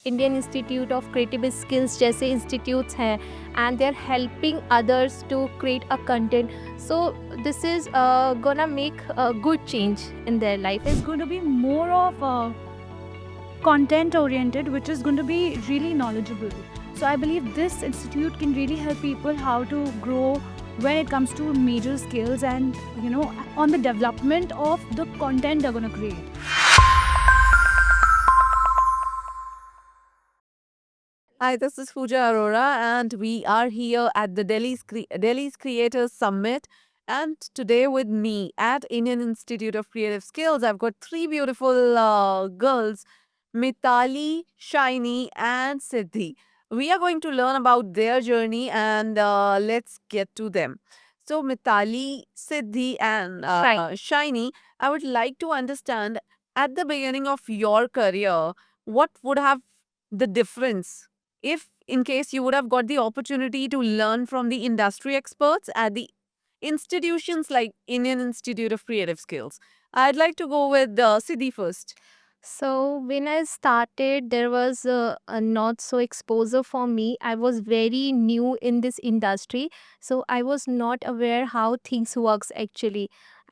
Indian Institute of Creative Skills जैसे institutes हैं and they are helping others to create a content. So this is gonna make a good change in their life. It's going to be more of content oriented, which is going to be really knowledgeable. So I believe this institute can really help people how to grow when it comes to major skills and on the development of the content they're going to create. Hi, this is Pooja Arora, and we are here at the Delhi's Creators Summit. And today, with me at Indian Institute of Creative Skills, I've got three beautiful girls, Mitali, Shiny, and Siddhi. We are going to learn about their journey, and let's get to them. So, Mitali, Siddhi, and Shiny, I would like to understand at the beginning of your career, what would have the difference if in case you would have got the opportunity to learn from the industry experts at the institutions like Indian Institute of Creative Skills. I'd like to go with Siddhi first. So when I started, there was a not so exposure for me. I was very new in this industry, so I was not aware how things works actually.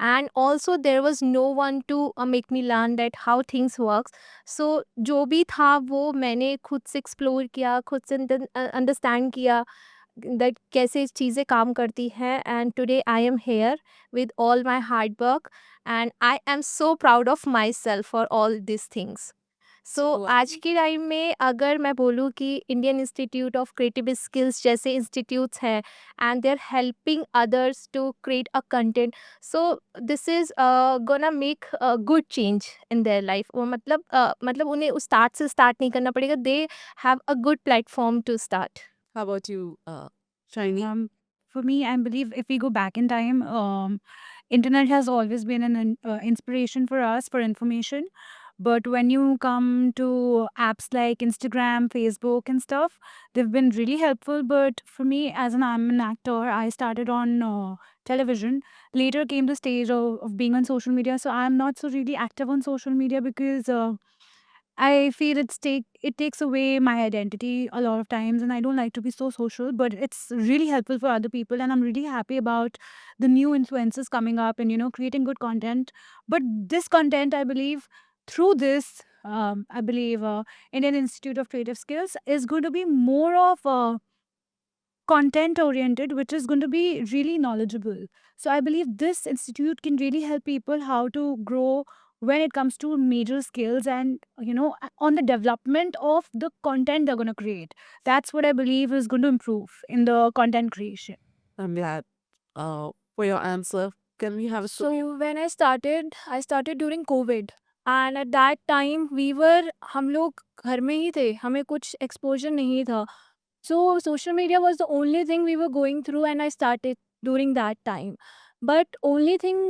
And also there was no one to make me learn that how things works. So जो भी था वो मैंने खुद से explore किया, खुद से understand किया that कैसे चीज़ें काम करती हैं. And today I am here with all my hard work and I am so proud of myself for all these things. सो आज के टाइम में अगर मैं बोलूँ कि Indian Institute of Creative Skills जैसे इंस्टीट्यूट्स हैं and they are helping others to create a content. So this is gonna make a good change in their life. वो मतलब उन्हें स्टार्ट से स्टार्ट नहीं करना पड़ेगा. They have a good platform to start. How about you, Shiny? For me, I believe if we go back in time, internet has always been an inspiration for us for information. But when you come to apps like Instagram, Facebook, and stuff, they've been really helpful. But for me, I'm an actor, I started on television. Later came the stage of being on social media. So I'm not so really active on social media because I feel it takes away my identity a lot of times, and I don't like to be so social. But it's really helpful for other people, and I'm really happy about the new influencers coming up and creating good content. But this content, I believe, through this, I believe Indian Institute of Creative Skills is going to be more of content oriented, which is going to be really knowledgeable. So I believe this institute can really help people how to grow when it comes to major skills and on the development of the content they're going to create. That's what I believe is going to improve in the content creation. I'm glad for your answer. Can we have a So when I started during COVID. And at that time हम लोग घर में ही थे, हमें कुछ exposure नहीं था. So social media was the only thing we were going through and I started during that time. But only thing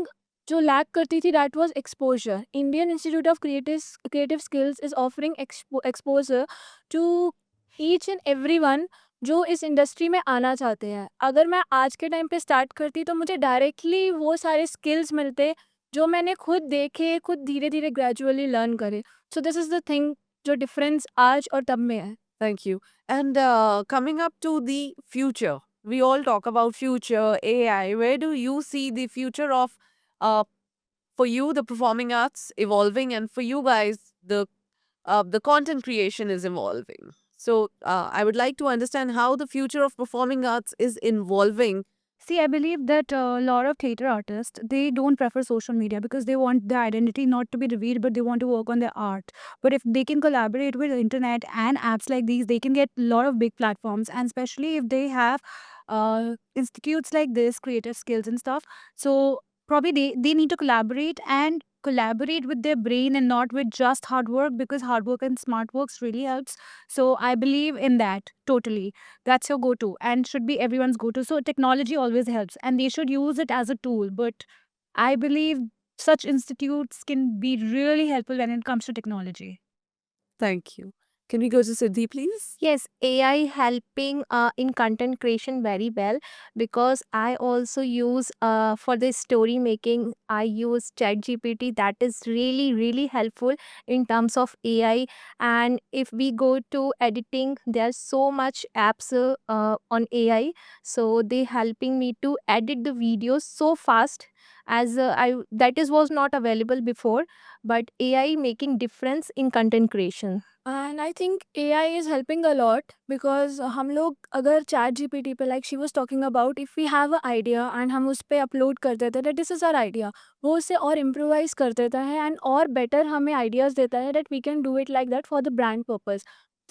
जो lack करती थी that was exposure. Indian Institute of Creative Skills is offering exposure to each and everyone जो इस industry में आना चाहते हैं. अगर मैं आज के टाइम पे स्टार्ट करती तो मुझे डायरेक्टली वो सारे स्किल्स मिलते जो मैंने खुद देखे, खुद धीरे धीरे ग्रेजुअली लर्न करे. सो दिस इज़ द थिंग जो डिफरेंस आज और तब में है. Thank you. And coming up to the future, we all talk about future, AI. Where do you see the future of, for you, the performing arts evolving, and for you guys, the content creation is evolving? So I would like to understand how the future of performing arts is evolving. See, I believe that a lot of theater artists, they don't prefer social media because they want their identity not to be revealed, but they want to work on their art. But if they can collaborate with the internet and apps like these, they can get a lot of big platforms. And especially if they have institutes like this, creative skills and stuff. So probably they need to collaborate with their brain and not with just hard work, because hard work and smart works really helps. So I believe in that totally. That's your go-to and should be everyone's go-to. So technology always helps and they should use it as a tool. But I believe such institutes can be really helpful when it comes to technology. Thank you. Can we go to Siddhi, please? Yes, AI helping in content creation very well, because I also use for the story making, I use ChatGPT. That is really, really helpful in terms of AI. And if we go to editing, there's so much apps on AI. So they helping me to edit the videos so fast, as I that is was not available before. But AI making difference in content creation. And I think AI is helping a lot because हम लोग अगर ChatGPT पे like she was talking about if we have a idea and हम उस पे upload कर देते हैं that this is our idea, वो उससे और इम्प्रोवाइज कर देता है एंड और बेटर हमें आइडियाज़ देता है that we can do it like that for the brand purpose.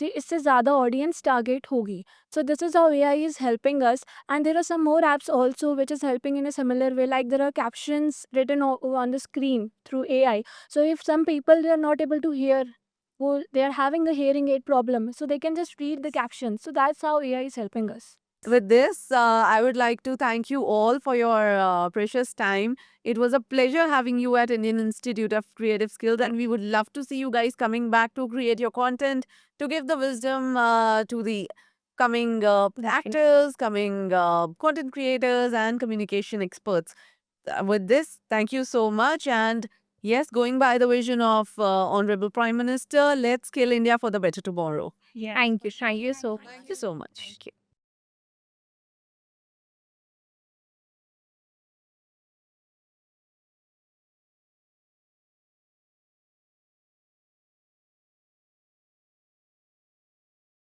इससे ज़्यादा ऑडियंस टारगेट होगी। So this is how AI is helping us and there are some more apps also which is helping in a similar way, like there are captions written on the screen through AI. So if some people they are not able to hear, well, they are having a hearing aid problem, so they can just read the captions. So that's how AI is helping us. With this, I would like to thank you all for your precious time. It was a pleasure having you at Indian Institute of Creative Skills, and we would love to see you guys coming back to create your content, to give the wisdom to the coming actors, coming content creators, and communication experts. With this, thank you so much. And yes, going by the vision of Honorable Prime Minister, let's scale India for the better tomorrow. Yeah. Thank you. Thank you so much. Thank you so much.